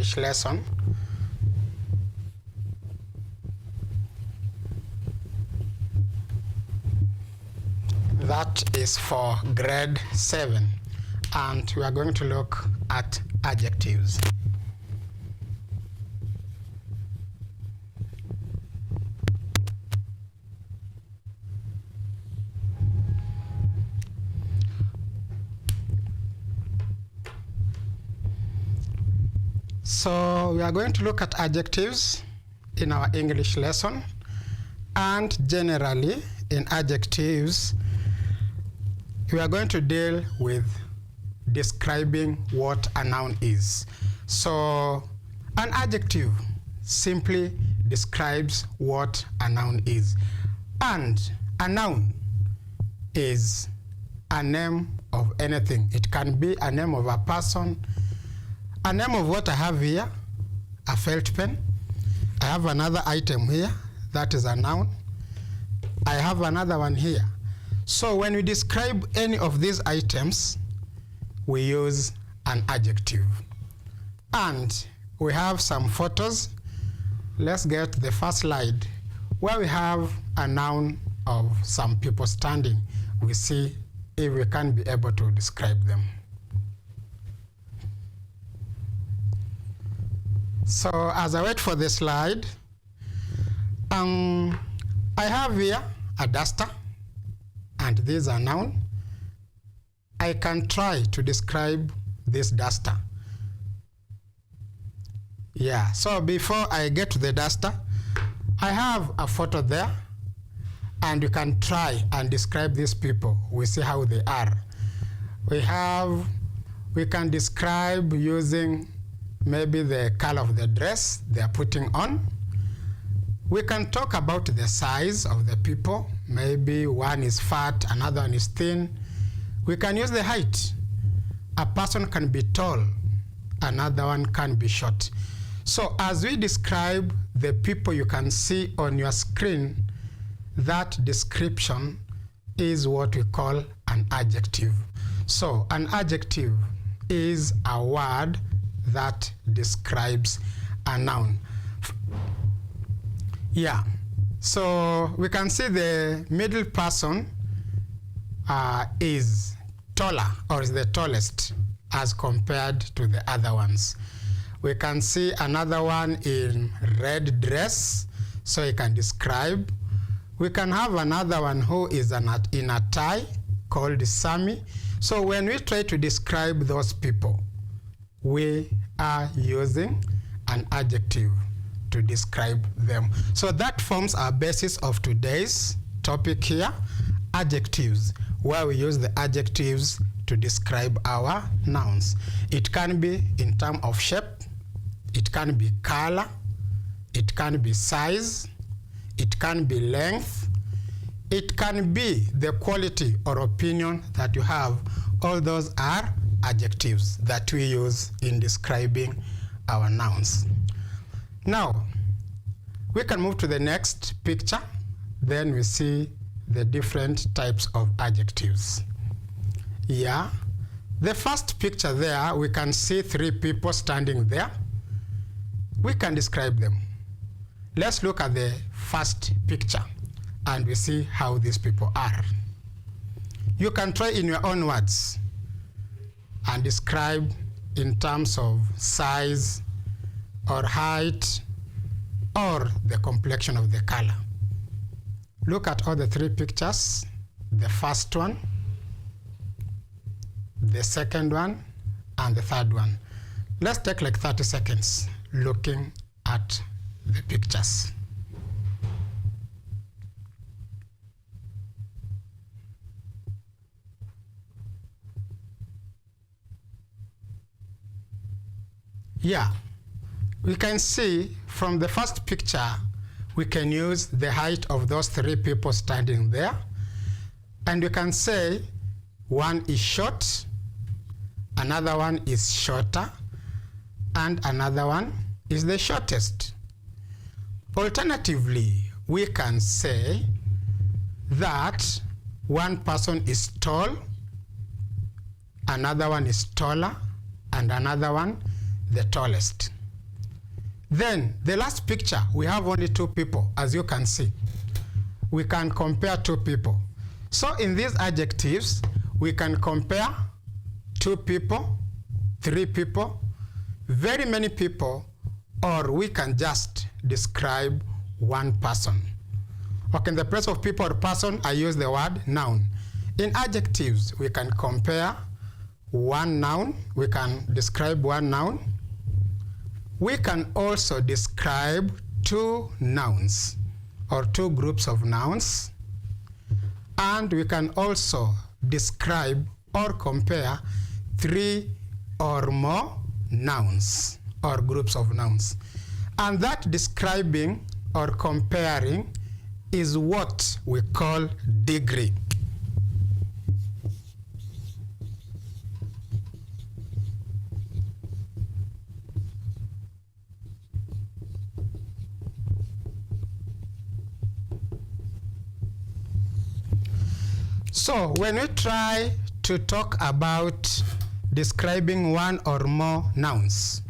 English lesson. That is for grade 7, and we are going to look at adjectives. So we are going to look at adjectives in our English lesson, and generally in adjectives we are going to deal with describing what a noun is. So an adjective simply describes what a noun is, and a noun is a name of anything. It can be a name of a person, a name of what I have here, a felt pen. I have another item here, that is a noun. I have another one here. So when we describe any of these items, we use an adjective. And we have some photos. Let's get the first slide where we have a noun of some people standing. We see if we can be able to describe them. So as I wait for the slide, I have here a duster, and this is a noun. I can try to describe this duster. Yeah, so before I get to the duster, I have a photo there, and you can try and describe these people. We see how they are. We can describe using maybe the color of the dress they are putting on. We can talk about the size of the people. Maybe one is fat, another one is thin. We can use the height. A person can be tall, another one can be short. So as we describe the people you can see on your screen, that description is what we call an adjective. So an adjective is a word that describes a noun. Yeah, so we can see the middle person is taller, or is the tallest as compared to the other ones. We can see another one in red dress, so he can describe. We can have another one who is in a tie called Sammy. So when we try to describe those people, we are using an adjective to describe them. So that forms our basis of today's topic here, adjectives, where we use the adjectives to describe our nouns. It can be in terms of shape, it can be color, it can be size, it can be length, it can be the quality or opinion that you have. All those are adjectives that we use in describing our nouns. Now, we can move to the next picture. Then we see the different types of adjectives. Yeah, the first picture there, we can see 3 people standing there. We can describe them. Let's look at the first picture, and we see how these people are. You can try in your own words and describe in terms of size or height or the complexion of the color. Look at all the 3 pictures. The first one, the second one, and the third one. Let's take like 30 seconds looking at the pictures. Yeah, we can see from the first picture, we can use the height of those 3 people standing there. And we can say one is short, another one is shorter, and another one is the shortest. Alternatively, we can say that one person is tall, another one is taller, and another one the tallest. Then the last picture, we have only two people, as you can see. We can compare two people. So in these adjectives, we can compare two people, three people, very many people, or we can just describe one person. Okay, in the place of people or person, I use the word noun. In adjectives, we can compare one noun. We can describe one noun. We can also describe two nouns or two groups of nouns. And we can also describe or compare three or more nouns or groups of nouns. And that describing or comparing is what we call degree. So when we try to talk about describing one or more nouns,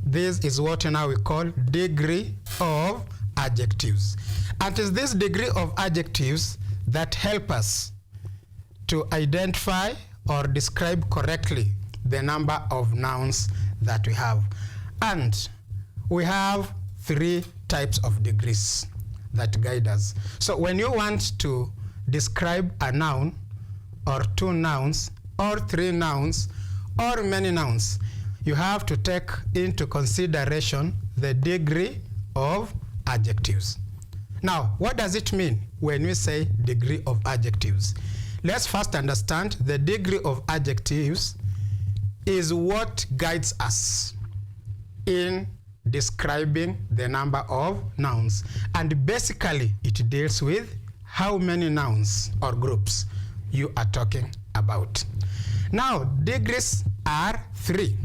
this is what now we call degree of adjectives. And it is this degree of adjectives that help us to identify or describe correctly the number of nouns that we have. And we have three types of degrees that guide us. So when you want to describe a noun or two nouns or three nouns or many nouns, you have to take into consideration the degree of adjectives. Now, what does it mean when we say degree of adjectives? Let's first understand the degree of adjectives is what guides us in describing the number of nouns. And basically, it deals with how many nouns or groups you are talking about. Now, degrees are three,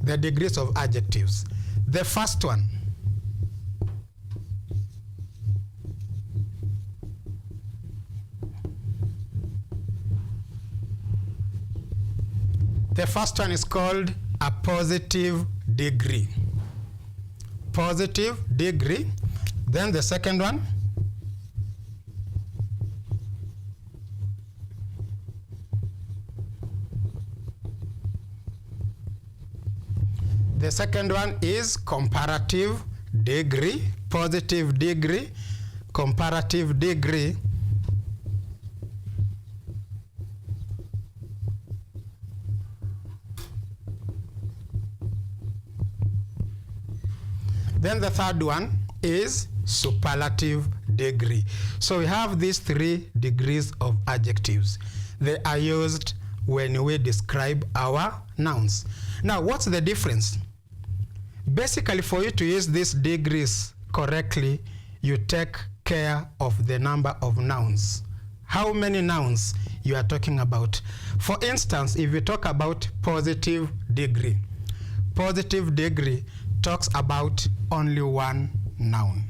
the degrees of adjectives. The first one, is called a positive degree. Positive degree. Then the second one, is comparative degree, positive degree, comparative degree. Then the third one is superlative degree. So we have these three degrees of adjectives. They are used when we describe our nouns. Now, what's the difference? Basically, for you to use these degrees correctly, you take care of the number of nouns. How many nouns you are talking about? For instance, if you talk about positive degree talks about only one noun.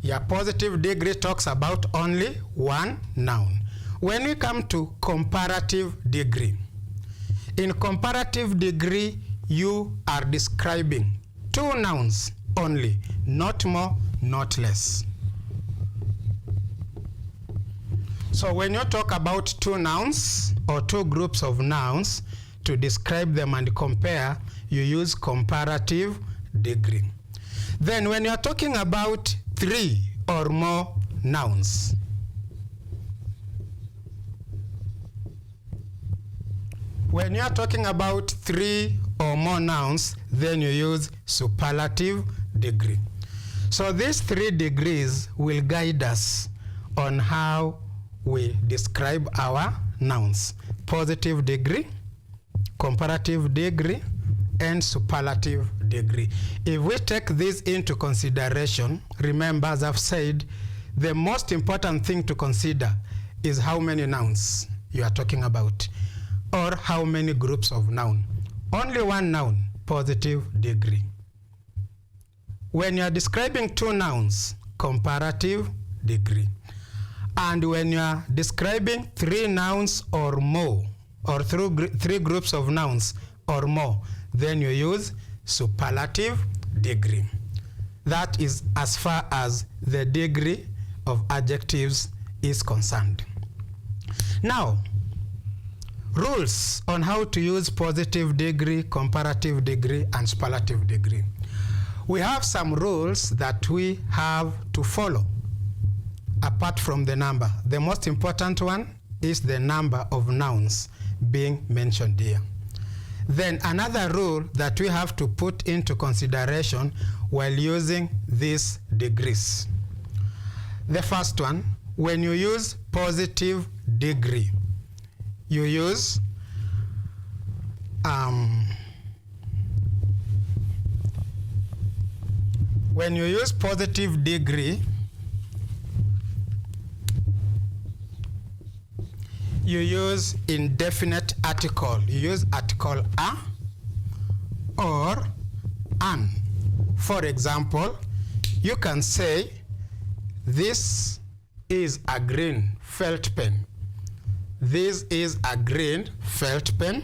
Yeah, positive degree talks about only one noun. When we come to comparative degree, in comparative degree, you are describing two nouns only, not more, not less. So when you talk about two nouns or two groups of nouns to describe them and compare, you use comparative degree. Then when you are talking about three or more nouns, when you are talking about three or more nouns, then you use superlative degree. So these three degrees will guide us on how we describe our nouns: positive degree, comparative degree, and superlative degree. If we take this into consideration, remember, as I've said, the most important thing to consider is how many nouns you are talking about, or how many groups of noun. Only one noun, positive degree. When you are describing two nouns, comparative degree. And when you are describing three nouns or more, or three groups of nouns or more, then you use superlative degree. That is as far as the degree of adjectives is concerned. Now, rules on how to use positive degree, comparative degree, and superlative degree. We have some rules that we have to follow apart from the number. The most important one is the number of nouns being mentioned here. Then another rule that we have to put into consideration while using these degrees. The first one, when you use positive degree, you use when you use positive degree, you use indefinite article. You use article a or an. For example, you can say, this is a green felt pen. This is a green felt pen.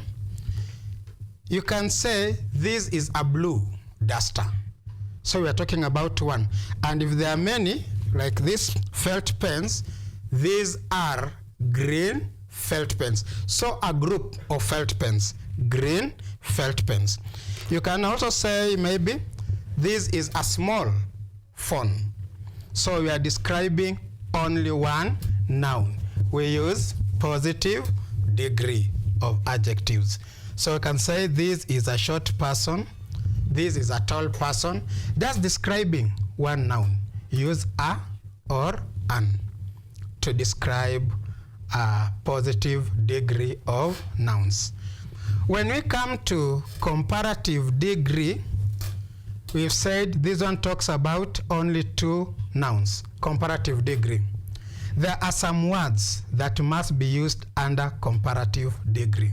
You can say, this is a blue duster. So we are talking about one. And if there are many, like these felt pens, these are green felt pens. So a group of felt pens, green felt pens. You can also say, maybe, this is a small phone. So we are describing only one noun. We use positive degree of adjectives. So you can say, this is a short person, this is a tall person. That's describing one noun. Use a or an to describe a positive degree of nouns. When we come to comparative degree, we've said this one talks about only two nouns, comparative degree. There are some words that must be used under comparative degree.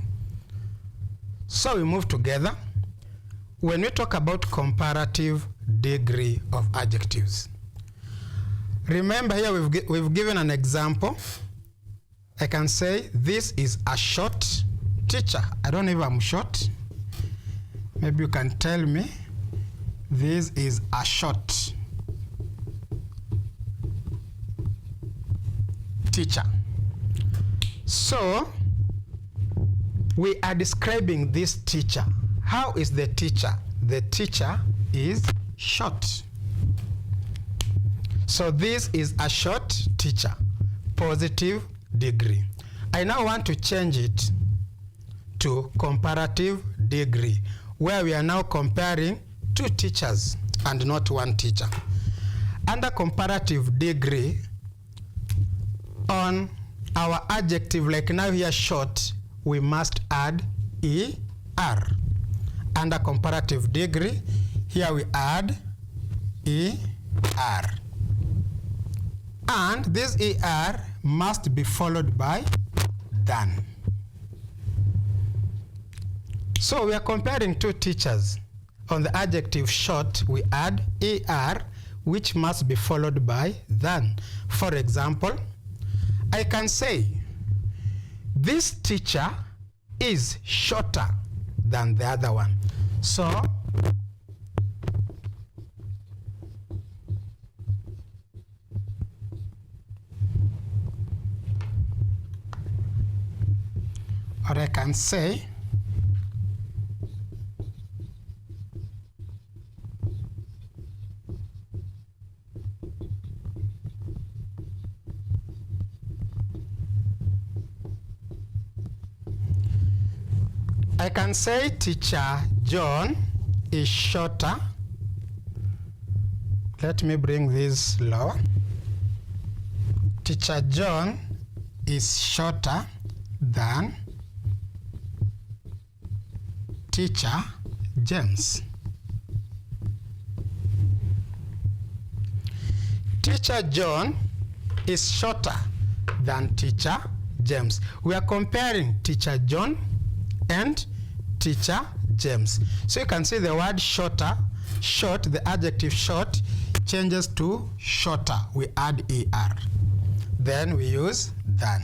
So we move together. When we talk about comparative degree of adjectives, remember here we've given an example. I can say, this is a short teacher. I don't know if I'm short. Maybe you can tell me. This is a short teacher. So we are describing this teacher. How is the teacher? The teacher is short. So this is a short teacher, positive degree. I now want to change it to comparative degree, where we are now comparing two teachers and not one teacher. Under comparative degree, on our adjective, like now here short, we must add er. Under comparative degree, here we add er. And this er must be followed by than. So we are comparing two teachers. On the adjective short, we add er, which must be followed by than. For example, I can say, this teacher is shorter than the other one. So or I can say, teacher John is shorter. Let me bring this lower. Teacher John is shorter than teacher James. Teacher John is shorter than teacher James. We are comparing teacher John and teacher James. So you can see the word shorter, short, the adjective short changes to shorter. We add er. Then we use than.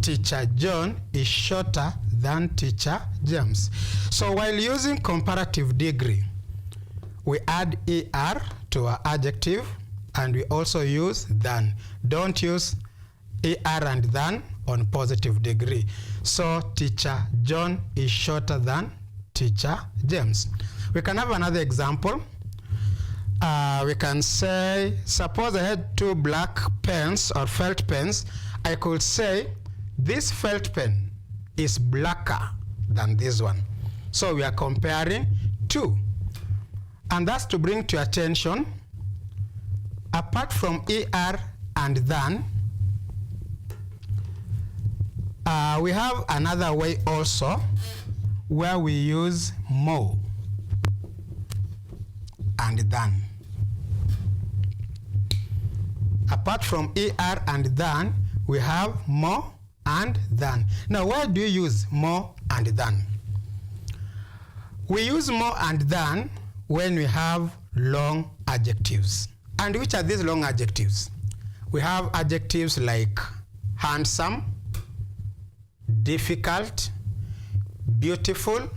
Teacher John is shorter than than teacher James. So while using comparative degree, we add er to our adjective, and we also use than. Don't use er and than on positive degree. So teacher John is shorter than teacher James. We can have another example. We can say, suppose I had 2 black pens or felt pens. I could say this felt pen is blacker than this one. So we are comparing 2. And that's to bring to your attention, apart from er and than, we have another way also where we use more and than. Apart from er and than, we have more and than. Now, why do you use more and than? We use more and than when we have long adjectives. And which are these long adjectives? We have adjectives like handsome, difficult, beautiful,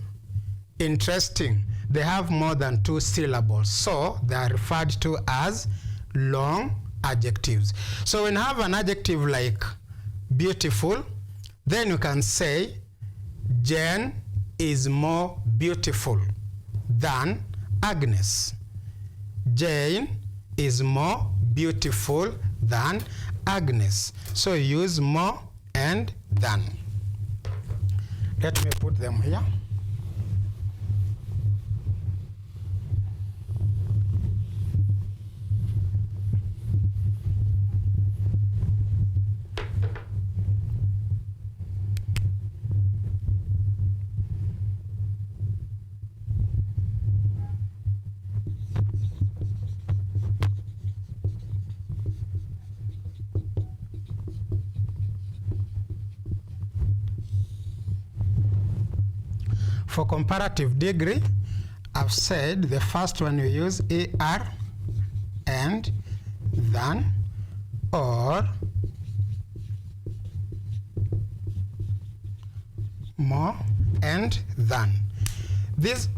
interesting. They have more than 2 syllables, so they are referred to as long adjectives. So when you have an adjective like beautiful, then you can say Jane is more beautiful than Agnes. Jane is more beautiful than Agnes. So use more and than. Let me put them here. For comparative degree, I've said the first one you use er and than, or more and than. This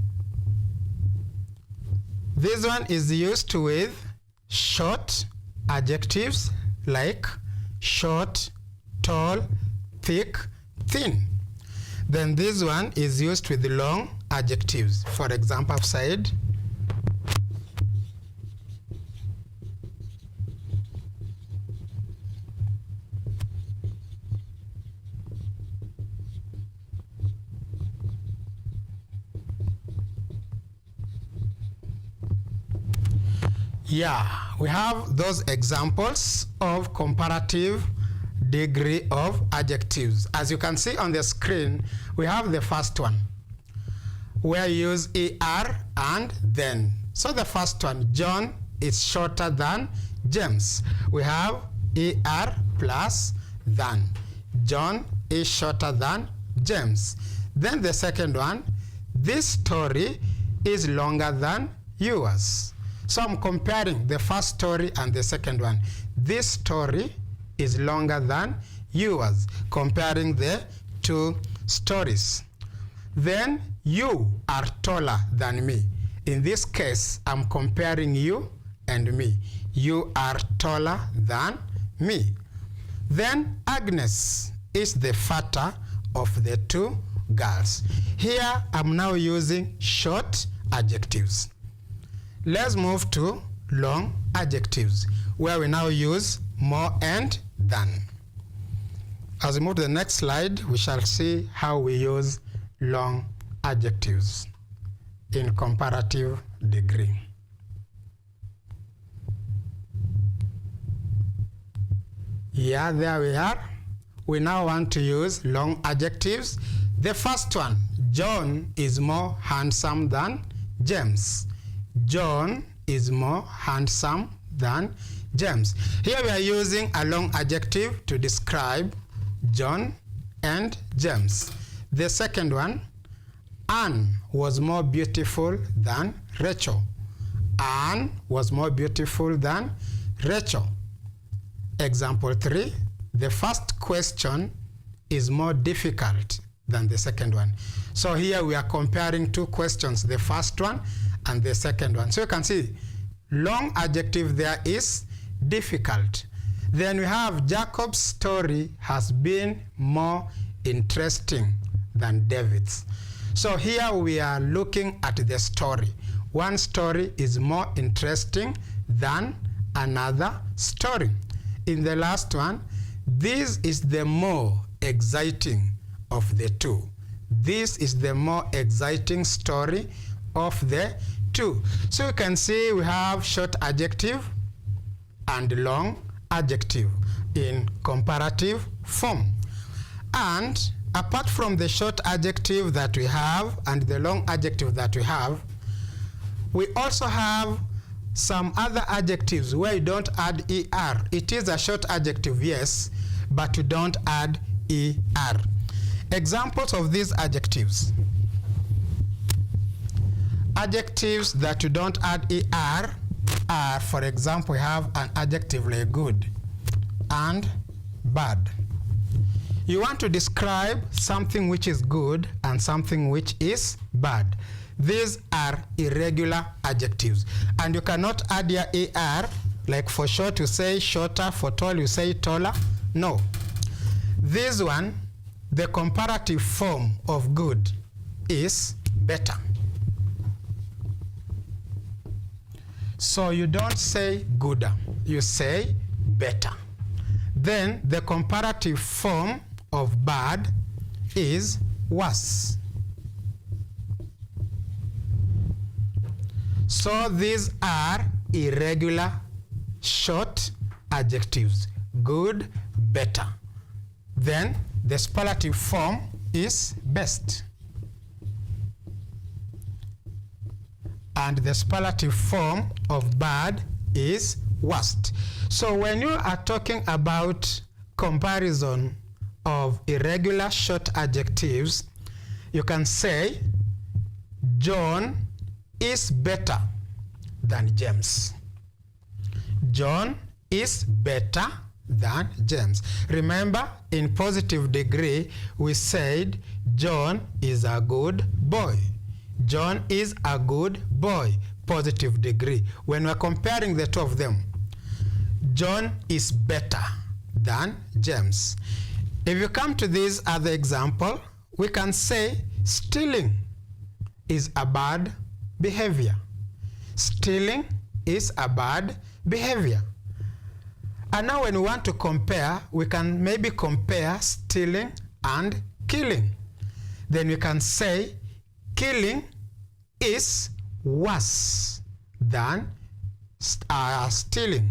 one is used with short adjectives like short, tall, thick, thin. Then this one is used with the long adjectives. For example, I've said we have those examples of comparative degree of adjectives. As you can see on the screen, we have the first one where you use er and then. So the first one, John is shorter than James. We have er plus than. John is shorter than James. Then the second one, this story is longer than yours. So I'm comparing the first story and the second one. This story is longer than yours, comparing the 2 stories. Then you are taller than me. In this case, I'm comparing you and me. You are taller than me. Then Agnes is the fatter of the 2 girls. Here I'm now using short adjectives. Let's move to long adjectives, where we now use more and than. As we move to the next slide, we shall see how we use long adjectives in comparative degree. Yeah, there we are. We now want to use long adjectives. The first one, John is more handsome than James. John is more handsome than James. Here we are using a long adjective to describe John and James. The second one, Anne was more beautiful than Rachel. Anne was more beautiful than Rachel. Example 3, the first question is more difficult than the second one. So here we are comparing two questions, the first one and the second one. So you can see long adjective there is difficult. Then we have Jacob's story has been more interesting than David's. So here we are looking at the story. One story is more interesting than another story. In the last one, this is the more exciting of the two. This is the more exciting story of the two. So you can see we have short adjective and long adjective in comparative form. And apart from the short adjective that we have and the long adjective that we have, we also have some other adjectives where you don't add er. It is a short adjective, yes, but you don't add er. Examples of these adjectives. Adjectives that you don't add er are, for example, we have an adjective like good and bad. You want to describe something which is good and something which is bad. These are irregular adjectives. And you cannot add your er, like for short you say shorter, for tall you say taller. No. This one, the comparative form of good is better. So you don't say gooder, you say better. Then the comparative form of bad is worse. So these are irregular short adjectives. Good, better. Then the superlative form is best. And the superlative form of bad is worst. So when you are talking about comparison of irregular short adjectives, you can say John is better than James. John is better than James. Remember, in positive degree, we said John is a good boy. John is a good boy, positive degree. When we're comparing the two of them, John is better than James. If you come to this other example, we can say stealing is a bad behavior. Stealing is a bad behavior. And now when we want to compare, we can maybe compare stealing and killing. Then we can say killing is worse than stealing.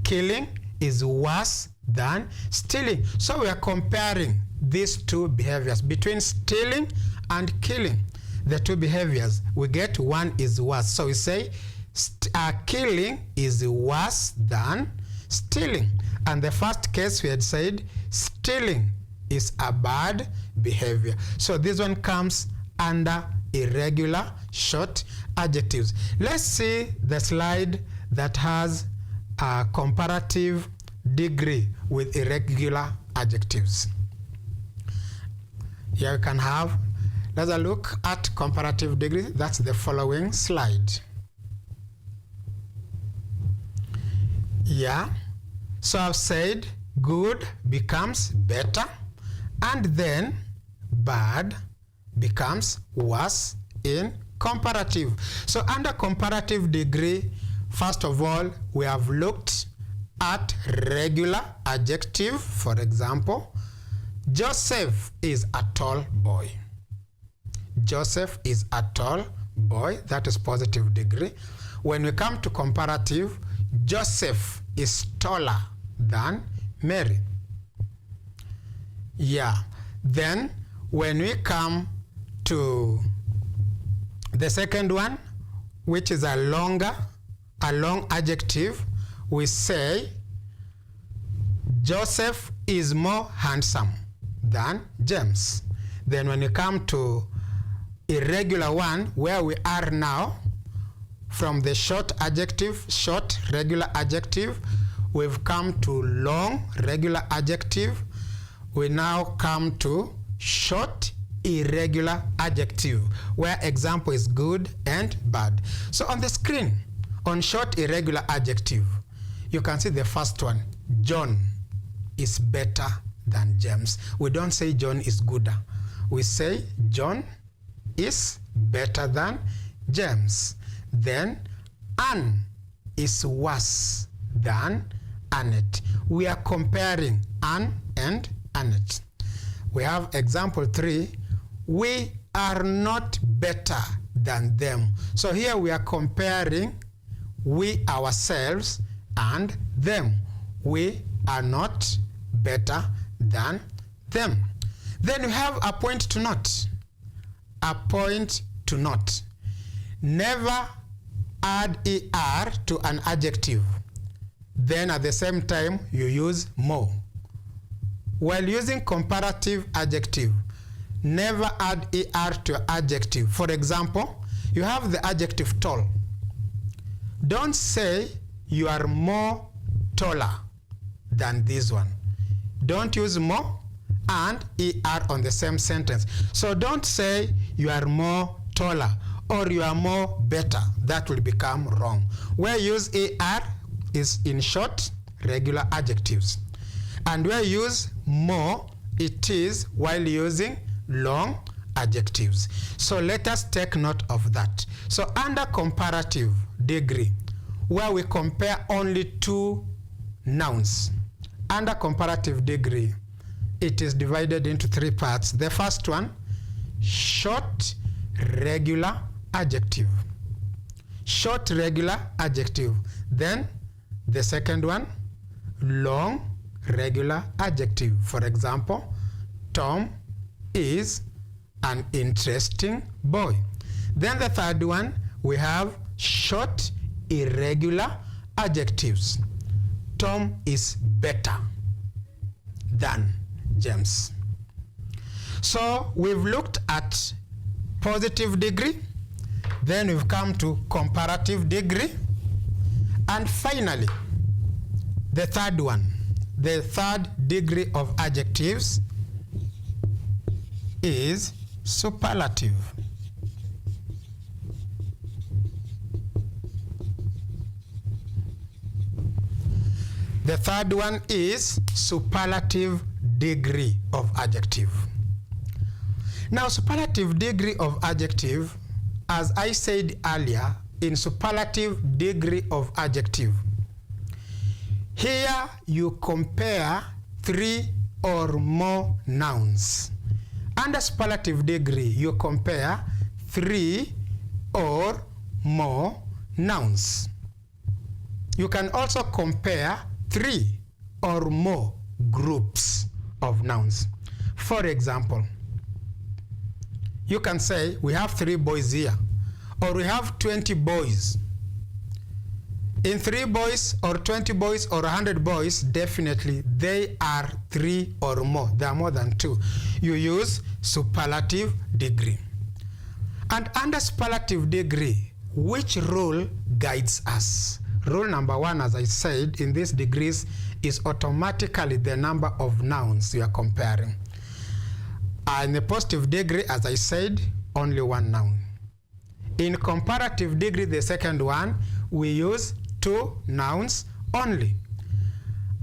Killing is worse than stealing. So we are comparing these two behaviors between stealing and killing. The two behaviors, we get one is worse. So we say killing is worse than stealing. And the first case we had said stealing is a bad behavior. So this one comes under irregular short adjectives. Let's see the slide that has a comparative degree with irregular adjectives. Here you can have, let's look at comparative degree. That's the following slide. Yeah, so I've said good becomes better, and then bad becomes worse in comparative. So under comparative degree, first of all, we have looked at regular adjective. For example, Joseph is a tall boy. Joseph is a tall boy. That is positive degree. When we come to comparative, Joseph is taller than Mary. Yeah. Then when we come to the second one, which is a long adjective, we say Joseph is more handsome than James. Then when you come to irregular one, where we are now, from the short adjective, short regular adjective, we've come to long regular adjective. We now come to short irregular adjective, where example is good and bad. So on the screen, on short irregular adjective, you can see the first one, John is better than James. We don't say John is gooder. We say John is better than James. Then Anne is worse than Annette. We are comparing Anne and Annette. We have example 3. We are not better than them. So here we are comparing we ourselves and them. We are not better than them. Then we have a point to note. A point to note. Never add er to an adjective. Then at the same time you use more. While using comparative adjective, never add er to adjective. For example, you have the adjective tall. Don't say you are more taller than this one. Don't use more and er on the same sentence. So don't say you are more taller or you are more better. That will become wrong. Where use er is in short regular adjectives. And where use more, it is while using long adjectives. So let us take note of that. So under comparative degree, where we compare only 2 nouns, under comparative degree, it is divided into 3 parts. The first one, short regular adjective. Short regular adjective. Then the second one, long regular adjective. For example, Tom is an interesting boy. Then the third one, we have short irregular adjectives. Tom is better than James. So we've looked at positive degree, then we've come to comparative degree, and finally the third one, the third degree of adjectives is superlative. The third one is superlative degree of adjective. Now, superlative degree of adjective, as I said earlier, in superlative degree of adjective, here you compare 3 or more nouns. Under superlative degree, you compare 3 or more nouns. You can also compare 3 or more groups of nouns. For example, you can say we have 3 boys here, or we have 20 boys. In 3 boys or 20 boys or 100 boys, definitely they are 3 or more. They are more than 2. You use superlative degree. And under superlative degree, which rule guides us? Rule number 1, as I said, in these degrees is automatically the number of nouns you are comparing. In the positive degree, as I said, only 1 noun. In comparative degree, the second one, we use 2 nouns only.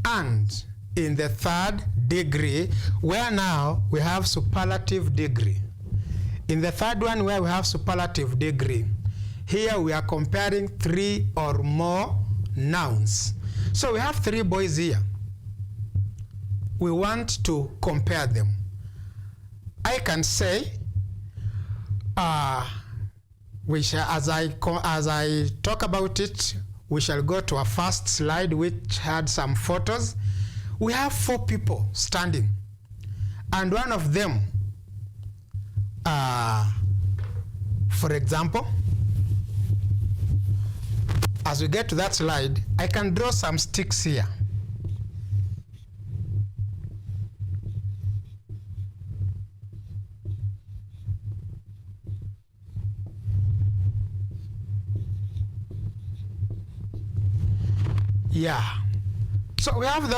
And in the third degree, where now we have superlative degree. In the third one, where we have superlative degree, here we are comparing 3 or more nouns. So we have 3 boys here. We want to compare them. I can say, we shall, as I talk about it, we shall go to our first slide, which had some photos. We have 4 people standing, and one of them, for example, as we get to that slide, I can draw some sticks here. Yeah. So we have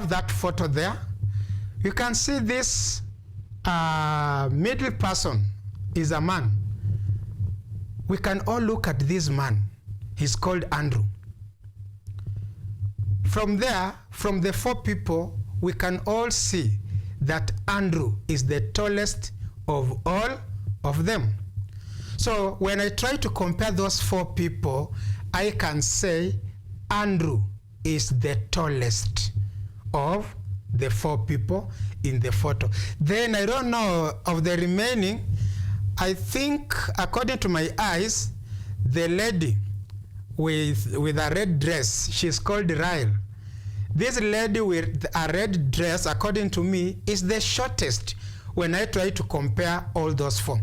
that photo there. You can see this middle person is a man. We can all look at this man. He's called Andrew. From there, from the 4 people, we can all see that Andrew is the tallest of all of them. So when I try to compare those 4 people, I can say Andrew is the tallest of the 4 people in the photo. Then I don't know of the remaining. I think, according to my eyes, the lady with a red dress, she's called Ryle. This lady with a red dress, according to me, is the shortest when I try to compare all those 4.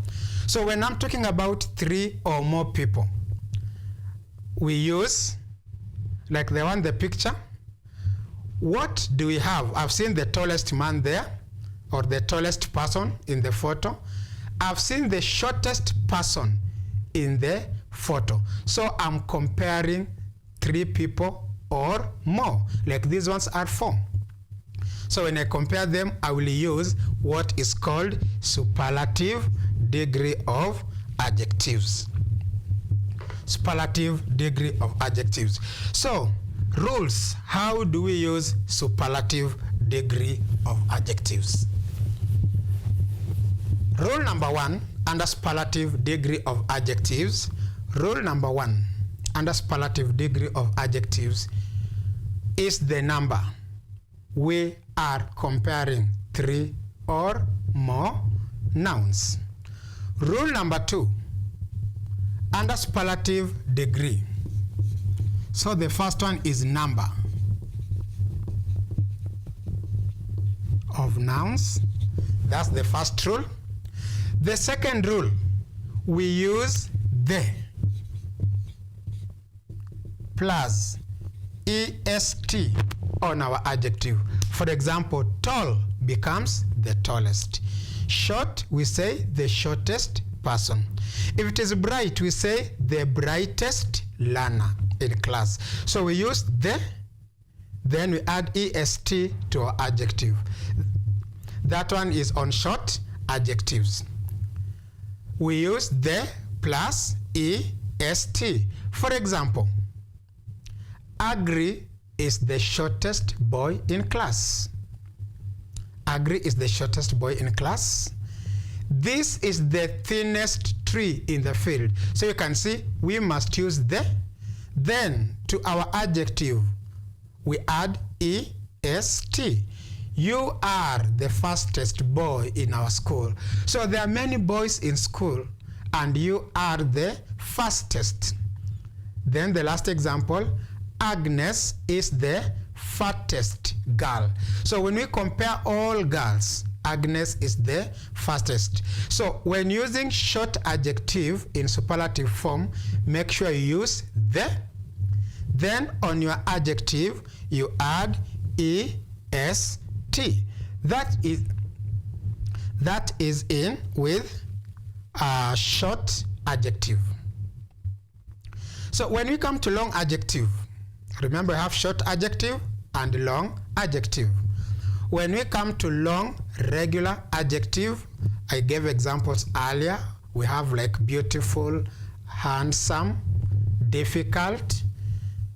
So when I'm talking about 3 or more people, we use, like the one in the picture, what do we have? I've seen the tallest man there, or the tallest person in the photo. I've seen the shortest person in the photo. So I'm comparing 3 people or more, like these ones are 4. So when I compare them, I will use what is called superlative degree of adjectives. Superlative degree of adjectives. So rules, how do we use superlative degree of adjectives? Rule number 1 under superlative degree of adjectives. Rule number 1 under superlative degree of adjectives is the number. We are comparing 3 or more nouns. Rule number 2 under superlative degree. So the first one is number of nouns. That's the first rule. The second rule, we use the plus est on our adjective. For example, tall becomes the tallest. Short, we say the shortest person. If it is bright, we say the brightest learner in class. So we use the, then we add est to our adjective. That one is on short adjectives. We use the plus est. For example, Agri is the shortest boy in class. Agri is the shortest boy in class. This is the thinnest tree in the field. So you can see we must use the. Then to our adjective, we add est. You are the fastest boy in our school. So there are many boys in school and you are the fastest. Then the last example, Agnes is the fattest girl. So when we compare all girls, Agnes is the fastest. So when using short adjective in superlative form, make sure you use the. Then on your adjective, you add est. That is in with a short adjective. So when we come to long adjective, remember I have short adjective and long adjective. When we come to long regular adjective, I gave examples earlier. We have like beautiful, handsome, difficult,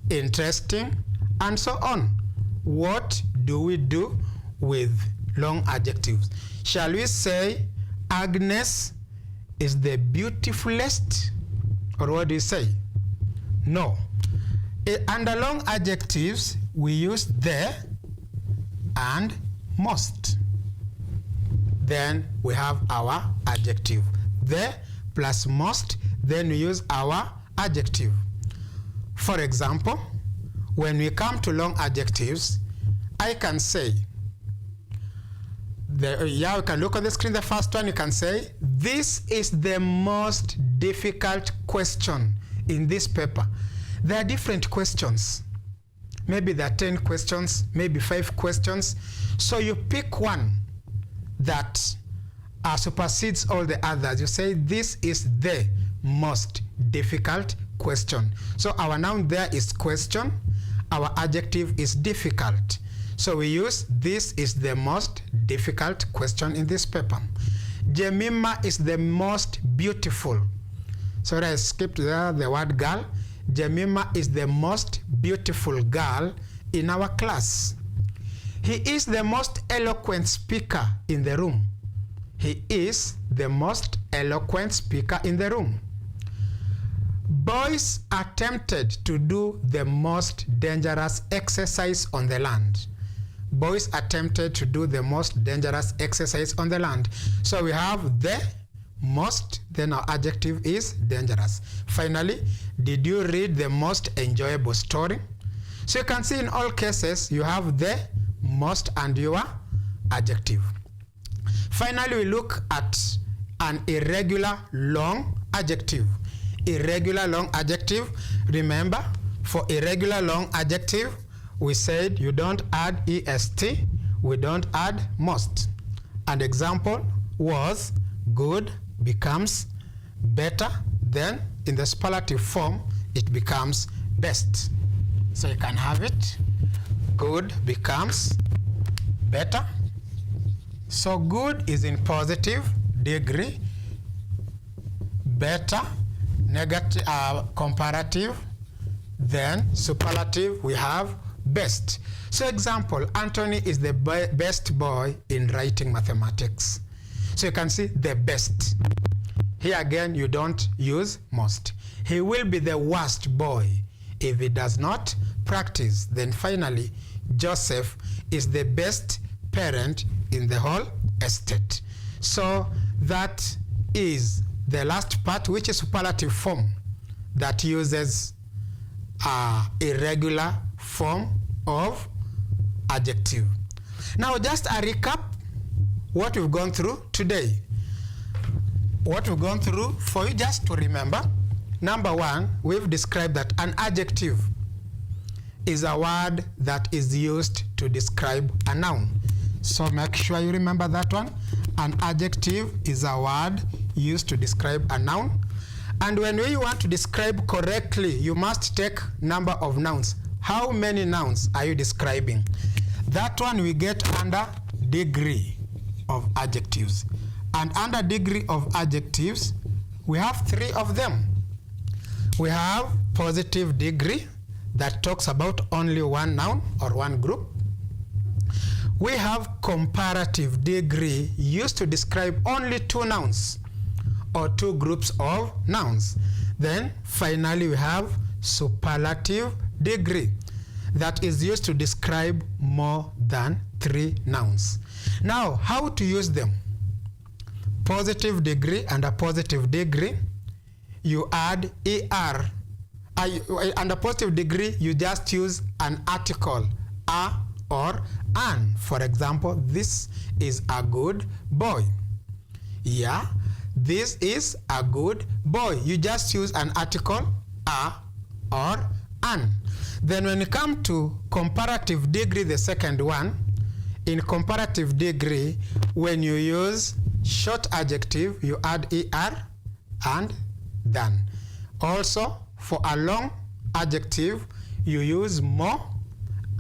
interesting, and so on. What do we do with long adjectives? Shall we say Agnes is the beautifulest? Or what do you say? No. Under long adjectives, we use the and most. Then we have our adjective. The plus most, then we use our adjective. For example, when we come to long adjectives, I can say, you can look on the screen, the first one, you can say, this is the most difficult question in this paper. There are different questions. Maybe there are 10 questions, maybe 5 questions. So you pick one that supersedes all the others. You say, this is the most difficult question. So our noun there is question. Our adjective is difficult. So we use this is the most difficult question in this paper. Jemima is the most beautiful. Sorry, I skipped the word girl. Jemima is the most beautiful girl in our class. He is the most eloquent speaker in the room. He is the most eloquent speaker in the room. Boys attempted to do the most dangerous exercise on the land. Boys attempted to do the most dangerous exercise on the land. So we have the most, then our adjective is dangerous. Finally, did you read the most enjoyable story? So you can see in all cases you have the most and your adjective. Finally, we look at an irregular long adjective. Irregular long adjective. Remember, for irregular long adjective, we said you don't add est, we don't add most. An example was good becomes better, then in the superlative form it becomes best. So you can have it. Good becomes better. So good is in positive degree, better negative comparative, then superlative we have best. So example, Anthony is the best boy in writing mathematics. So you can see the best. Here again you don't use most. He will be the worst boy if he does not practice. Then finally, Joseph is the best parent in the whole estate. So that is the last part, which is superlative form, that uses irregular form of adjective. Now just a recap what we've gone through today. What we've gone through for you just to remember. Number one, we've described that an adjective is a word that is used to describe a noun. So make sure you remember that one. An adjective is a word used to describe a noun. And when you want to describe correctly, you must take number of nouns. How many nouns are you describing? That one we get under degree of adjectives. And under degree of adjectives, we have three of them. We have positive degree that talks about only one noun or one group. We have comparative degree used to describe only two nouns or two groups of nouns. Then finally we have superlative degree that is used to describe more than three nouns. Now, how to use them? Positive degree and a positive degree, you add er. Under positive degree, you just use an article, a or an. For example, this is a good boy. Yeah, this is a good boy. You just use an article, a or an. Then when you come to comparative degree, the second one, in comparative degree, when you use short adjective, you add er and than. Also, for a long adjective, you use more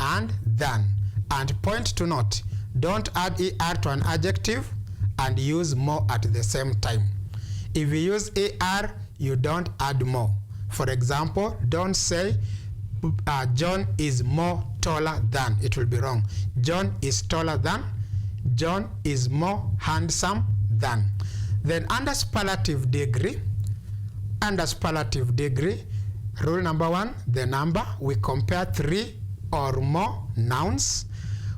and than. And point to note, don't add er to an adjective and use more at the same time. If you use er, you don't add more. For example, don't say John is more taller than. It will be wrong. John is taller than. John is more handsome than. Then under superlative degree, rule number one, the number, we compare three or more nouns.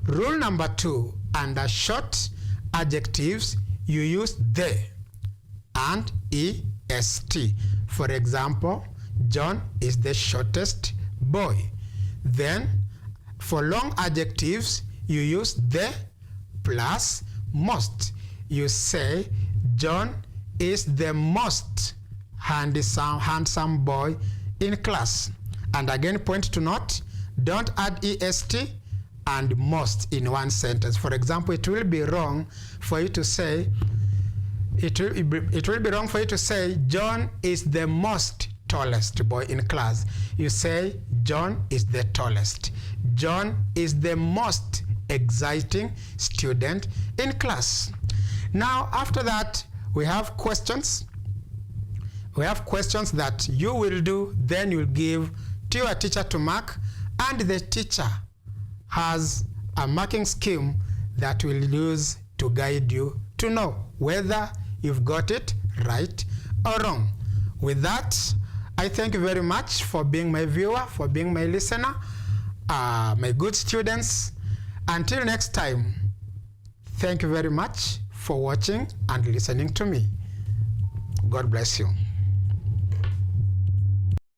Rule number two, under short adjectives, you use the and est. For example, John is the shortest boy. Then for long adjectives, you use the plus most. You say John is the most handsome boy in class. And again, point to note, don't add est and most in one sentence. For example, it will be wrong for you to say John is the most tallest boy in class. You say John is the tallest. John is the most exciting student in class. Now, after that, we have questions. We have questions that you will do, then you'll give to your teacher to mark, and the teacher has a marking scheme that will use to guide you to know whether you've got it right or wrong. With that, I thank you very much for being my viewer, for being my listener, my good students. Until next time, thank you very much for watching and listening to me. God bless you.